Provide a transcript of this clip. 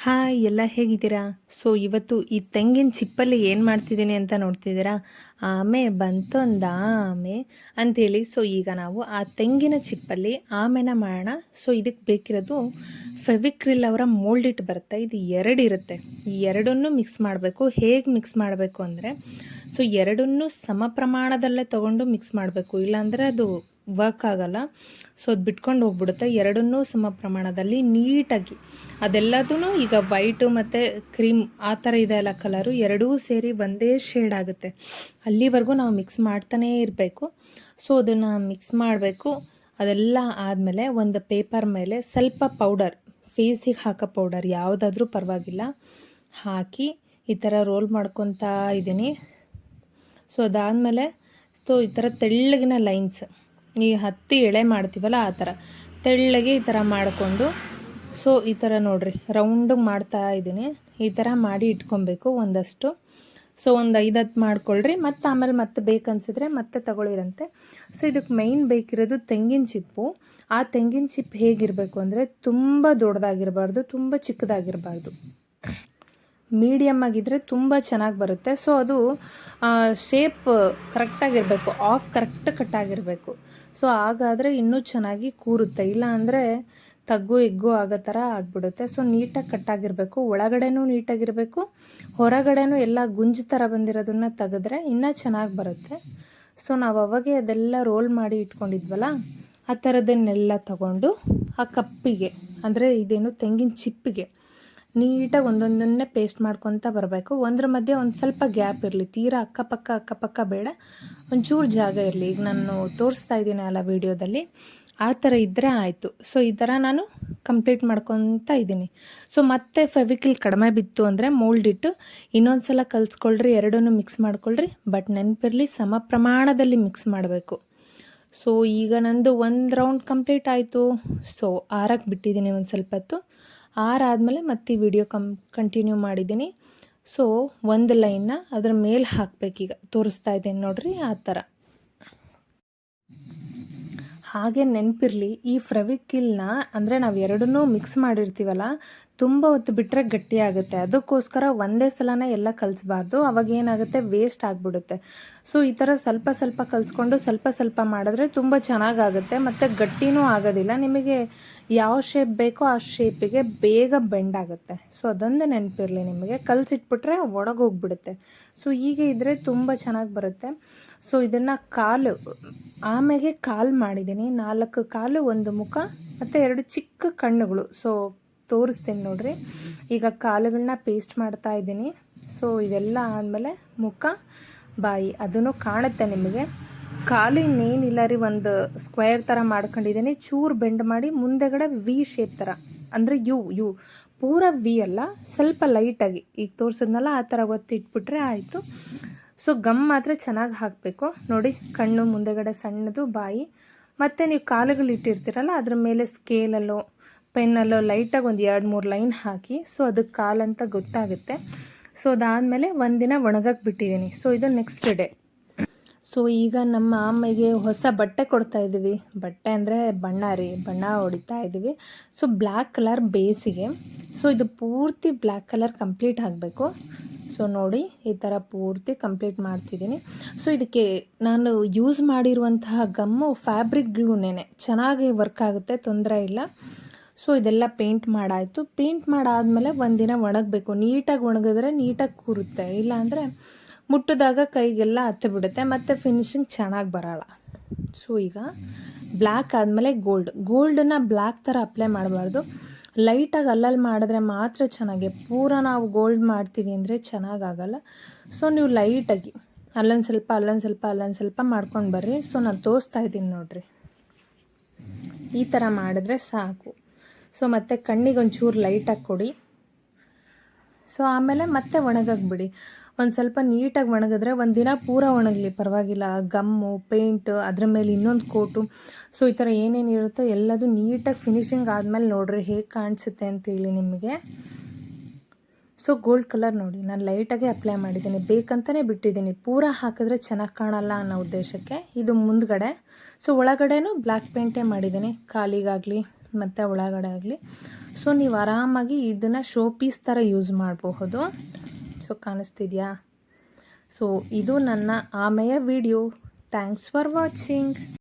Hi ಎಲ್ಲ ಹೇಗಿದ್ದೀರಾ? So ಇವತ್ತು ಈ ತೆಂಗಿನ ಚಿಪ್ಪಲ್ಲಿ ಏನು ಮಾಡ್ತಿದ್ದೀನಿ ಅಂತ ನೋಡ್ತಿದ್ದೀರಾ? ಆಮೆ ಬಂತೊಂದು ಆಮೆ ಅಂಥೇಳಿ. ಸೊ ಈಗ ನಾವು ಆ ತೆಂಗಿನ ಚಿಪ್ಪಲ್ಲಿ ಆಮೆನ ಮಾಡೋಣ. ಸೊ ಇದಕ್ಕೆ ಬೇಕಿರೋದು ಫೆವಿಕ್ರಿಲ್ ಅವರ ಮೋಲ್ಡಿಟ್ ಬರುತ್ತೆ. ಇದು ಇರುತ್ತೆ. ಈ ಎರಡನ್ನೂ ಮಿಕ್ಸ್ ಮಾಡಬೇಕು. ಹೇಗೆ ಮಿಕ್ಸ್ ಮಾಡಬೇಕು ಅಂದರೆ, ಸೊ ಎರಡನ್ನೂ ಸಮ ಪ್ರಮಾಣದಲ್ಲೇ ತೊಗೊಂಡು ಮಿಕ್ಸ್ ಮಾಡಬೇಕು, ಇಲ್ಲಾಂದರೆ ಅದು ವರ್ಕ್ ಆಗಲ್ಲ. ಸೊ ಅದು ಬಿಟ್ಕೊಂಡು ಹೋಗ್ಬಿಡುತ್ತೆ. ಎರಡನ್ನೂ ಸಮ ಪ್ರಮಾಣದಲ್ಲಿ ನೀಟಾಗಿ ಅದೆಲ್ಲದೂ ಈಗ ವೈಟು ಮತ್ತು ಕ್ರೀಮ್ ಆ ಥರ ಇದೆ ಅಲ್ಲ ಕಲರು, ಎರಡೂ ಸೇರಿ ಒಂದೇ ಶೇಡ್ ಆಗುತ್ತೆ. ಅಲ್ಲಿವರೆಗೂ ನಾವು ಮಿಕ್ಸ್ ಮಾಡ್ತಾನೇ ಇರಬೇಕು. ಸೊ ಅದನ್ನು ಮಿಕ್ಸ್ ಮಾಡಬೇಕು. ಅದೆಲ್ಲ ಆದಮೇಲೆ ಒಂದು ಪೇಪರ್ ಮೇಲೆ ಸ್ವಲ್ಪ ಪೌಡರ್, ಫೇಸಿಗೆ ಹಾಕೋ ಪೌಡರ್ ಯಾವುದಾದ್ರೂ ಪರವಾಗಿಲ್ಲ, ಹಾಕಿ ಈ ಥರ ರೋಲ್ ಮಾಡ್ಕೊತಾ ಇದ್ದೀನಿ. ಸೊ ಅದಾದಮೇಲೆ ಈ ಥರ ತೆಳ್ಳಗಿನ ಲೈನ್ಸ್, ಈ ಹತ್ತಿ ಎಳೆ ಮಾಡ್ತೀವಲ್ಲ ಆ ಥರ ತೆಳ್ಳಗೆ ಈ ಥರ ಮಾಡಿಕೊಂಡು, ಸೊ ಈ ಥರ ನೋಡಿರಿ ರೌಂಡಿಗೆ ಮಾಡ್ತಾ ಇದ್ದೀನಿ. ಈ ಥರ ಮಾಡಿ ಇಟ್ಕೊಬೇಕು ಒಂದಷ್ಟು. ಸೊ ಒಂದು 5-10 ಮಾಡ್ಕೊಳ್ರಿ, ಮತ್ತು ಆಮೇಲೆ ಮತ್ತೆ ಬೇಕನ್ಸಿದ್ರೆ ಮತ್ತೆ ತಗೊಳ್ಳಿರಂತೆ. ಸೊ ಇದಕ್ಕೆ ಮೈನ್ ಬೇಕಿರೋದು ತೆಂಗಿನ ಚಿಪ್ಪು. ಆ ತೆಂಗಿನ ಚಿಪ್ಪು ಹೇಗಿರಬೇಕು ಅಂದರೆ, ತುಂಬ ದೊಡ್ಡದಾಗಿರಬಾರ್ದು, ತುಂಬ ಚಿಕ್ಕದಾಗಿರಬಾರ್ದು, ಮೀಡಿಯಮ್ ಆಗಿದ್ದರೆ ತುಂಬ ಚೆನ್ನಾಗಿ ಬರುತ್ತೆ. ಸೊ ಅದು ಶೇಪ್ ಕರೆಕ್ಟಾಗಿರಬೇಕು, ಆಫ್ ಕರೆಕ್ಟ್ ಕಟ್ಟಾಗಿರಬೇಕು. ಸೊ ಹಾಗಾದರೆ ಇನ್ನೂ ಚೆನ್ನಾಗಿ ಕೂರುತ್ತೆ, ಇಲ್ಲ ಅಂದರೆ ತಗ್ಗು ಎಗ್ಗು ಆಗೋ ಥರ ಆಗಿಬಿಡುತ್ತೆ. ಸೊ ನೀಟಾಗಿ ಕಟ್ಟಾಗಿರಬೇಕು, ಒಳಗಡೆನೂ ನೀಟಾಗಿರಬೇಕು, ಹೊರಗಡೆನೂ ಎಲ್ಲ ಗುಂಜು ಥರ ಬಂದಿರೋದನ್ನು ತೆಗೆದ್ರೆ ಇನ್ನೂ ಚೆನ್ನಾಗಿ ಬರುತ್ತೆ. ಸೊ ನಾವು ಅವಾಗೆ ಅದೆಲ್ಲ ರೋಲ್ ಮಾಡಿ ಇಟ್ಕೊಂಡಿದ್ವಲ್ಲ, ಆ ಥರದನ್ನೆಲ್ಲ ತಗೊಂಡು ಆ ಕಪ್ಪಿಗೆ, ಅಂದರೆ ಇದೇನು ತೆಂಗಿನ ಚಿಪ್ಪಿಗೆ ನೀಟಾಗಿ ಒಂದೊಂದನ್ನೇ ಪೇಸ್ಟ್ ಮಾಡ್ಕೊತ ಬರಬೇಕು. ಒಂದ್ರ ಮಧ್ಯೆ ಒಂದು ಸ್ವಲ್ಪ ಗ್ಯಾಪ್ ಇರಲಿ, ತೀರಾ ಅಕ್ಕಪಕ್ಕ ಬೇಡ, ಒಂಚೂರು ಜಾಗ ಇರಲಿ. ಈಗ ನಾನು ತೋರಿಸ್ತಾ ಇದ್ದೀನಿ ಅಲ್ಲ ವಿಡಿಯೋದಲ್ಲಿ, ಆ ಥರ ಇದ್ದರೆ ಆಯಿತು. ಸೊ ಈ ಥರ ನಾನು ಕಂಪ್ಲೀಟ್ ಮಾಡ್ಕೊತಾ ಇದ್ದೀನಿ. ಸೊ ಮತ್ತೆ ಫೆವಿಕ್ರಿಲ್ ಕಡಿಮೆ ಬಿತ್ತು ಅಂದರೆ ಮೋಲ್ಡಿಟ್ಟು ಇನ್ನೊಂದು ಸಲ ಕಲಿಸ್ಕೊಳ್ರಿ, ಎರಡನ್ನೂ ಮಿಕ್ಸ್ ಮಾಡ್ಕೊಳ್ರಿ. ಬಟ್ ನೆನಪಿರಲಿ, ಸಮ ಪ್ರಮಾಣದಲ್ಲಿ ಮಿಕ್ಸ್ ಮಾಡಬೇಕು. ಸೊ ಈಗ ನಂದು ಒಂದು ರೌಂಡ್ ಕಂಪ್ಲೀಟ್ ಆಯಿತು. ಸೊ ಆರಕ್ಕೆ ಬಿಟ್ಟಿದ್ದೀನಿ ಒಂದು ಸ್ವಲ್ಪ ಹೊತ್ತು. ಆರಾದಮೇಲೆ ಮತ್ತೆ ವಿಡಿಯೋ ಕಂಟಿನ್ಯೂ ಮಾಡಿದ್ದೀನಿ. ಸೊ ಒಂದು ಲೈನ್ನ ಅದರ ಮೇಲೆ ಹಾಕಬೇಕೀಗ, ತೋರಿಸ್ತಾ ಇದ್ದೀನಿ ನೋಡ್ರಿ ಆ ಥರ. ಹಾಗೆ ನೆನಪಿರಲಿ, ಈ ಫೆವಿಕ್ರಿಲ್ನ ಅಂದರೆ ನಾವು ಎರಡನ್ನೂ ಮಿಕ್ಸ್ ಮಾಡಿರ್ತೀವಲ್ಲ, ತುಂಬ ಹೊತ್ತು ಬಿಟ್ಟರೆ ಗಟ್ಟಿ ಆಗುತ್ತೆ. ಅದಕ್ಕೋಸ್ಕರ ಒಂದೇ ಸಲನೇ ಎಲ್ಲ ಕಲಿಸ್ಬಾರ್ದು, ಅವಾಗ ಏನಾಗುತ್ತೆ, ವೇಸ್ಟ್ ಆಗಿಬಿಡುತ್ತೆ. ಸೊ ಈ ಥರ ಸ್ವಲ್ಪ ಸ್ವಲ್ಪ ಕಲಿಸ್ಕೊಂಡು ಸ್ವಲ್ಪ ಸ್ವಲ್ಪ ಮಾಡಿದ್ರೆ ತುಂಬ ಚೆನ್ನಾಗಾಗುತ್ತೆ, ಮತ್ತು ಗಟ್ಟಿನೂ ಆಗೋದಿಲ್ಲ. ನಿಮಗೆ ಯಾವ ಶೇಪ್ ಬೇಕೋ ಆ ಶೇಪಿಗೆ ಬೇಗ ಬೆಂಡ್ ಆಗುತ್ತೆ. ಸೊ ಅದೊಂದು ನೆನಪಿರಲಿ ನಿಮಗೆ, ಕಲಸಿಟ್ಬಿಟ್ರೆ ಒಣಗೋಗ್ಬಿಡುತ್ತೆ. ಸೊ ಹೀಗೆ ಇದ್ದರೆ ತುಂಬ ಚೆನ್ನಾಗಿ ಬರುತ್ತೆ. ಸೊ ಇದನ್ನು ಆಮೆಗೆ ಕಾಲು ಮಾಡಿದ್ದೀನಿ, 4 ಕಾಲು, 1 ಮುಖ ಮತ್ತು 2 ಚಿಕ್ಕ ಕಣ್ಣುಗಳು. ಸೊ ತೋರಿಸ್ತೀನಿ ನೋಡ್ರಿ. ಈಗ ಕಾಲುಗಳನ್ನ ಪೇಸ್ಟ್ ಮಾಡ್ತಾ ಇದ್ದೀನಿ. ಸೊ ಇದೆಲ್ಲ ಆದಮೇಲೆ ಮುಖ, ಬಾಯಿ ಅದನ್ನು ಕಾಣುತ್ತೆ ನಿಮಗೆ. ಕಾಲು ಇನ್ನೇನಿಲ್ಲ ರೀ, ಒಂದು ಸ್ಕ್ವೇರ್ ಥರ ಮಾಡ್ಕೊಂಡಿದ್ದೀನಿ, ಚೂರು ಬೆಂಡ್ ಮಾಡಿ ಮುಂದೆಗಡೆ ವಿ ಶೇಪ್ ಥರ, ಅಂದರೆ ಯು ಪೂರ ವಿ ಅಲ್ಲ, ಸ್ವಲ್ಪ ಲೈಟಾಗಿ ಈಗ ತೋರಿಸಿದ್ನಲ್ಲ ಆ ಥರ ಒತ್ತಿಟ್ಬಿಟ್ರೆ ಆಯಿತು. ಸೊ ಗಮ್ ಮಾತ್ರ ಚೆನ್ನಾಗಿ ಹಾಕಬೇಕು ನೋಡಿ. ಕಣ್ಣು ಮುಂದೆಗಡೆ ಸಣ್ಣದು, ಬಾಯಿ, ಮತ್ತು ನೀವು ಕಾಲುಗಳು ಇಟ್ಟಿರ್ತೀರಲ್ಲ ಅದ್ರ ಮೇಲೆ ಸ್ಕೇಲಲ್ಲೋ ಪೆನ್ನಲ್ಲೋ ಲೈಟಾಗಿ ಒಂದು 2-3 ಲೈನ್ ಹಾಕಿ, ಸೊ ಅದಕ್ಕೆ ಕಾಲಂತ ಗೊತ್ತಾಗುತ್ತೆ. ಸೊ ಅದಾದಮೇಲೆ ಒಂದಿನ ಒಣಗಕ್ಕೆ ಬಿಟ್ಟಿದ್ದೀನಿ. ಸೊ ಇದು ನೆಕ್ಸ್ಟ್ ಡೇ. ಸೊ ಈಗ ನಮ್ಮ ಆಮೆಗೆ ಹೊಸ ಬಟ್ಟೆ ಕೊಡ್ತಾ ಇದ್ದೀವಿ. ಬಟ್ಟೆ ಅಂದರೆ ಬಣ್ಣ ಹೊಡಿತಾ ಇದ್ದೀವಿ. ಸೊ ಬ್ಲ್ಯಾಕ್ ಕಲರ್ ಬೇಸಿಗೆ. ಸೊ ಇದು ಪೂರ್ತಿ ಬ್ಲ್ಯಾಕ್ ಕಲರ್ ಕಂಪ್ಲೀಟ್ ಆಗಬೇಕು. ಸೊ ನೋಡಿ ಈ ಥರ ಪೂರ್ತಿ ಕಂಪ್ಲೀಟ್ ಮಾಡ್ತಿದ್ದೀನಿ. ಸೊ ಇದಕ್ಕೆ ನಾನು ಯೂಸ್ ಮಾಡಿರುವಂತಹ ಗಮ್ಮು ಫ್ಯಾಬ್ರಿಕ್ ಗ್ಲೂನೇ, ಚೆನ್ನಾಗಿ ವರ್ಕ್ ಆಗುತ್ತೆ, ತೊಂದರೆ ಇಲ್ಲ. ಸೊ ಇದೆಲ್ಲ ಪೇಂಟ್ ಮಾಡಾಯಿತು. ಪೇಂಟ್ ಮಾಡಾದಮೇಲೆ ಒಂದಿನ ಒಣಗಬೇಕು. ನೀಟಾಗಿ ಒಣಗಿದ್ರೆ ನೀಟಾಗಿ ಕೂರುತ್ತೆ, ಇಲ್ಲಾಂದರೆ ಮುಟ್ಟಿದಾಗ ಕೈಗೆಲ್ಲ ಹತ್ತಿ ಬಿಡುತ್ತೆ, ಮತ್ತು ಫಿನಿಶಿಂಗ್ ಚೆನ್ನಾಗಿ ಬರೋಲ್ಲ. ಸೊ ಈಗ ಬ್ಲ್ಯಾಕ್ ಆದಮೇಲೆ ಗೋಲ್ಡನ್ನು ಬ್ಲ್ಯಾಕ್ ಥರ ಅಪ್ಲೈ ಮಾಡಬಾರ್ದು, ಲೈಟಾಗಿ ಅಲ್ಲಲ್ಲಿ ಮಾಡಿದ್ರೆ ಮಾತ್ರ ಚೆನ್ನಾಗಿ. ಪೂರ ನಾವು ಗೋಲ್ಡ್ ಮಾಡ್ತೀವಿ ಅಂದರೆ ಚೆನ್ನಾಗಾಗಲ್ಲ. ಸೊ ನೀವು ಲೈಟಾಗಿ ಅಲ್ಲೊಂದು ಸ್ವಲ್ಪ ಮಾಡ್ಕೊಂಡು ಬರ್ರಿ. ಸೊ ನಾನು ತೋರಿಸ್ತಾ ಇದ್ದೀನಿ ನೋಡಿರಿ, ಈ ಥರ ಮಾಡಿದ್ರೆ ಸಾಕು. ಸೊ ಮತ್ತು ಕಣ್ಣಿಗೆ ಒಂಚೂರು ಲೈಟಾಗಿ ಕೊಡಿ. ಸೊ ಆಮೇಲೆ ಮತ್ತೆ ಒಣಗಕ್ಕೆ ಬಿಡಿ. ಒಂದು ಸ್ವಲ್ಪ ನೀಟಾಗಿ ಒಣಗಿದ್ರೆ ಒಂದಿನ ಪೂರ ಒಣಗಲಿ ಪರವಾಗಿಲ್ಲ. ಗಮ್ಮು, ಪೇಂಟ್, ಅದ್ರ ಮೇಲೆ ಇನ್ನೊಂದು ಕೋಟು, ಸೊ ಈ ಥರ ಏನೇನು ಇರುತ್ತೋ ಎಲ್ಲದು ನೀಟಾಗಿ ಫಿನಿಶಿಂಗ್ ಆದಮೇಲೆ ನೋಡ್ರಿ ಹೇಗೆ ಕಾಣಿಸುತ್ತೆ ಅಂತೇಳಿ ನಿಮಗೆ. ಸೊ ಗೋಲ್ಡ್ ಕಲರ್ ನೋಡಿ ನಾನು ಲೈಟಾಗೆ ಅಪ್ಲೈ ಮಾಡಿದ್ದೀನಿ, ಬೇಕಂತಲೇ ಬಿಟ್ಟಿದ್ದೀನಿ. ಪೂರ ಹಾಕಿದ್ರೆ ಚೆನ್ನಾಗಿ ಕಾಣಲ್ಲ ಅನ್ನೋ ಉದ್ದೇಶಕ್ಕೆ. ಇದು ಮುಂದ್ಗಡೆ. ಸೊ ಒಳಗಡೆನೂ ಬ್ಲ್ಯಾಕ್ ಪೇಂಟೇ ಮಾಡಿದ್ದೀನಿ, ಕಾಲಿಗಾಗಲಿ ಮತ್ತು ಒಳಗಡೆ ಆಗಲಿ. ಸೊ ನೀವು ಆರಾಮಾಗಿ ಇದನ್ನು ಶೋ ಪೀಸ್ ಥರ ಯೂಸ್ ಮಾಡಬಹುದು. ಸೊ ಕಾಣಿಸ್ತಿದೆಯಾ? ಸೊ ಇದು ನನ್ನ ಆಮೆಯ ವಿಡಿಯೋ. Thanks for watching.